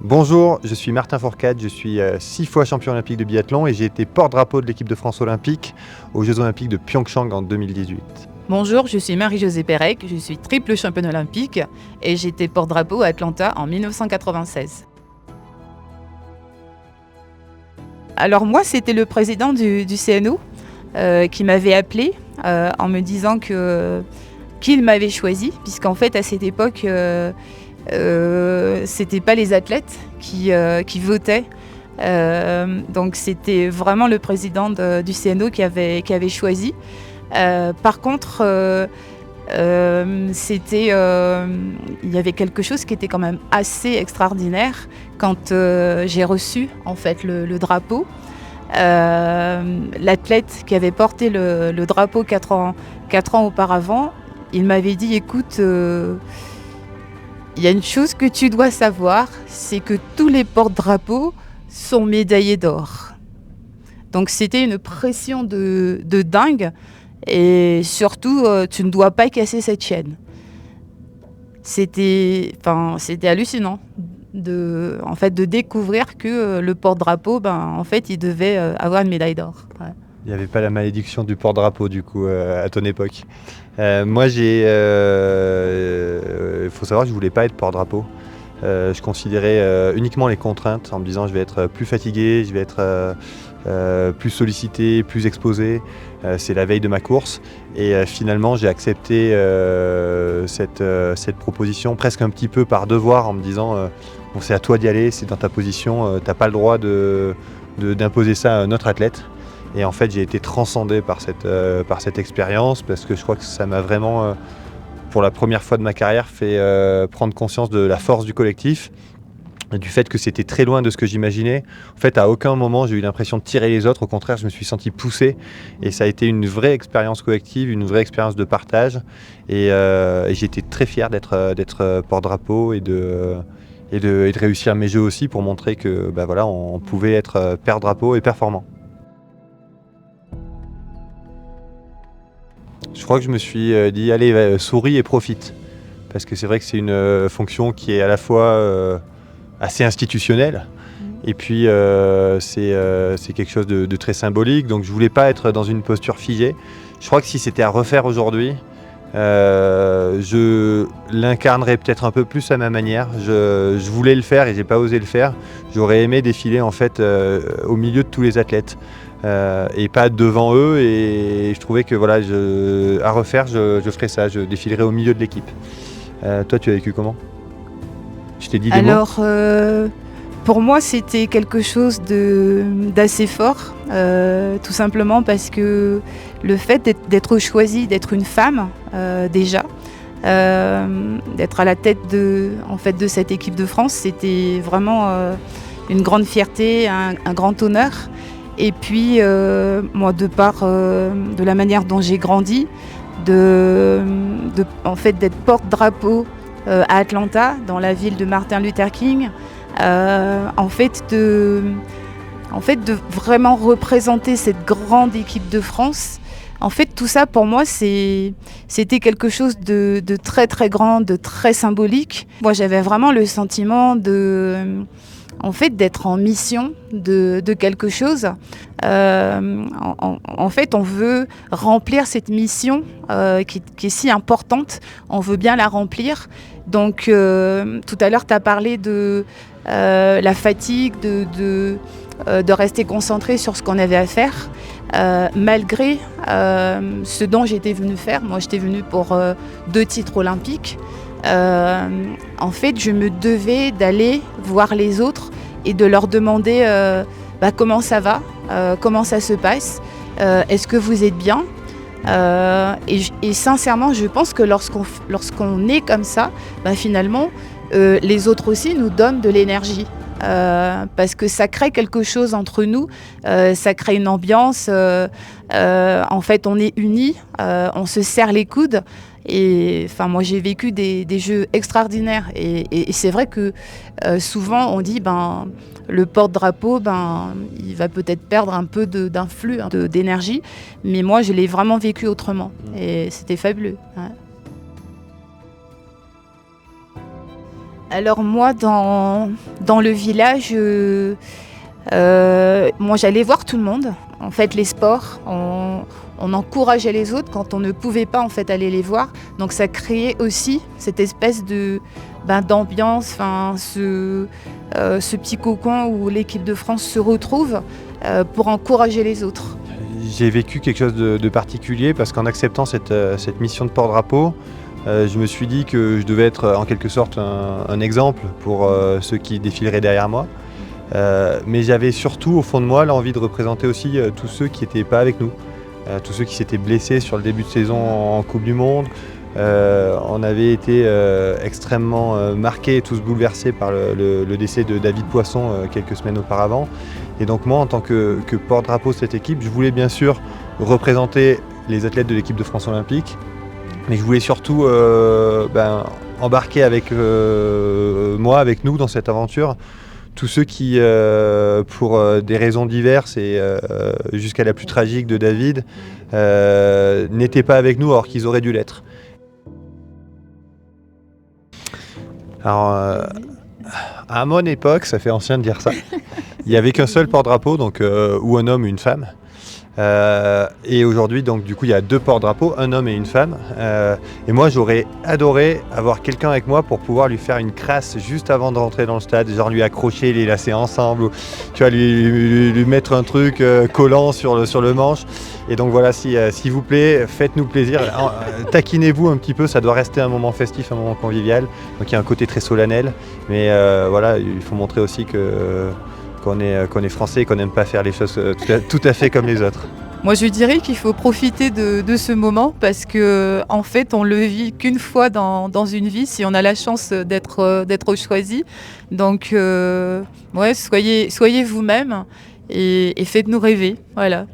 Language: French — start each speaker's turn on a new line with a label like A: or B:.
A: Bonjour, je suis Martin Fourcade, je suis 6 fois champion olympique de biathlon et j'ai été porte-drapeau de l'équipe de France olympique aux Jeux olympiques de Pyeongchang en 2018.
B: Bonjour, je suis Marie-Josée Pérec, je suis triple championne olympique et j'étais porte-drapeau à Atlanta en 1996. Alors moi, c'était le président du CNO qui m'avait appelé en me disant qu'il m'avait choisi, puisqu'en fait à cette époque, c'était pas les athlètes qui votaient. Donc c'était vraiment le président du CNO qui avait choisi. Par contre, il y avait quelque chose qui était quand même assez extraordinaire quand j'ai reçu en fait le drapeau. L'athlète qui avait porté le drapeau 4 ans auparavant, il m'avait dit écoute, il y a une chose que tu dois savoir, c'est que tous les porte-drapeaux sont médaillés d'or. Donc c'était une pression de dingue. Et surtout, tu ne dois pas casser cette chaîne. C'était hallucinant de découvrir que le porte-drapeau, il devait avoir une médaille d'or. Ouais.
A: Il n'y avait pas la malédiction du porte-drapeau du coup à ton époque. Moi, il faut savoir que je ne voulais pas être porte-drapeau. Je considérais uniquement les contraintes en me disant je vais être plus fatigué, je vais être plus sollicité, plus exposé. C'est la veille de ma course et finalement j'ai accepté cette proposition presque un petit peu par devoir en me disant bon, c'est à toi d'y aller, c'est dans ta position, t'as pas le droit d'imposer ça à un autre athlète. Et en fait j'ai été transcendé par cette expérience parce que je crois que ça m'a vraiment pour la première fois de ma carrière fait prendre conscience de la force du collectif, du fait que c'était très loin de ce que j'imaginais. En fait, à aucun moment, j'ai eu l'impression de tirer les autres. Au contraire, je me suis senti poussé. Et ça a été une vraie expérience collective, une vraie expérience de partage. Et j'étais très fier d'être porte-drapeau et de réussir mes jeux aussi pour montrer que on pouvait être père-drapeau et performant. Je crois que je me suis dit, allez, souris et profite. Parce que c'est vrai que c'est une fonction qui est à la fois assez institutionnel et puis c'est quelque chose de très symbolique, donc je voulais pas être dans une posture figée. Je crois que si c'était à refaire aujourd'hui, je l'incarnerais peut-être un peu plus à ma manière. Je voulais le faire et j'ai pas osé le faire. J'aurais aimé défiler en fait au milieu de tous les athlètes et pas devant eux, et je trouvais que à refaire je ferais ça, je défilerais au milieu de l'équipe. Toi tu as vécu comment ? Je t'ai dit des mots ?
B: Alors, pour moi, c'était quelque chose d'assez fort, tout simplement parce que le fait d'être choisie, d'être une femme, déjà, d'être à la tête de cette équipe de France, c'était vraiment une grande fierté, un grand honneur. Et puis, moi, de par de la manière dont j'ai grandi, d'être porte-drapeau à Atlanta, dans la ville de Martin Luther King, de vraiment représenter cette grande équipe de France. En fait, tout ça pour moi, c'était quelque chose de très très grand, de très symbolique. Moi, j'avais vraiment le sentiment d'être en mission de quelque chose. En fait, on veut remplir cette mission qui est si importante. On veut bien la remplir. Donc, tout à l'heure, tu as parlé de la fatigue, de rester concentré sur ce qu'on avait à faire. Malgré ce dont j'étais venue faire, moi j'étais venue pour 2 titres olympiques. En fait, je me devais d'aller voir les autres et de leur demander comment ça va, comment ça se passe, est-ce que vous êtes bien ? Et sincèrement, je pense que lorsqu'on est comme ça, finalement, les autres aussi nous donnent de l'énergie. Parce que ça crée quelque chose entre nous, ça crée une ambiance, en fait on est unis, on se serre les coudes. Et moi j'ai vécu des jeux extraordinaires et c'est vrai que souvent on dit le porte-drapeau il va peut-être perdre un peu d'influx, d'énergie, mais moi je l'ai vraiment vécu autrement et c'était fabuleux. Ouais. Alors moi, dans le village, moi j'allais voir tout le monde. En fait, les sports, on encourageait les autres quand on ne pouvait pas en fait aller les voir. Donc ça créait aussi cette espèce d'ambiance, ce petit cocon où l'équipe de France se retrouve pour encourager les autres.
A: J'ai vécu quelque chose de particulier parce qu'en acceptant cette mission de porte-drapeau, je me suis dit que je devais être en quelque sorte un exemple pour ceux qui défileraient derrière moi. Mais j'avais surtout au fond de moi l'envie de représenter aussi tous ceux qui n'étaient pas avec nous, tous ceux qui s'étaient blessés sur le début de saison en Coupe du Monde. On avait été extrêmement marqués, tous bouleversés par le décès de David Poisson quelques semaines auparavant. Et donc moi, en tant que porte-drapeau de cette équipe, je voulais bien sûr représenter les athlètes de l'équipe de France olympique, mais je voulais surtout embarquer avec moi, avec nous dans cette aventure, tous ceux qui, pour des raisons diverses et jusqu'à la plus tragique de David, n'étaient pas avec nous alors qu'ils auraient dû l'être. Alors, à mon époque, ça fait ancien de dire ça, il n'y avait qu'un seul porte-drapeau, donc ou un homme ou une femme. Et aujourd'hui, donc du coup, il y a 2 porte-drapeaux, un homme et une femme. Et moi, j'aurais adoré avoir quelqu'un avec moi pour pouvoir lui faire une crasse juste avant de rentrer dans le stade, genre lui accrocher les lacets ensemble, ou tu vois, lui mettre un truc collant sur le manche. Et donc voilà, s'il vous plaît, faites-nous plaisir, taquinez-vous un petit peu, ça doit rester un moment festif, un moment convivial. Donc il y a un côté très solennel, mais voilà, il faut montrer aussi qu'on est français et qu'on n'aime pas faire les choses tout à fait comme les autres.
B: Moi, je dirais qu'il faut profiter de ce moment parce que, en fait, on le vit qu'une fois dans une vie si on a la chance d'être choisi. Donc, soyez vous-même et faites-nous rêver. Voilà.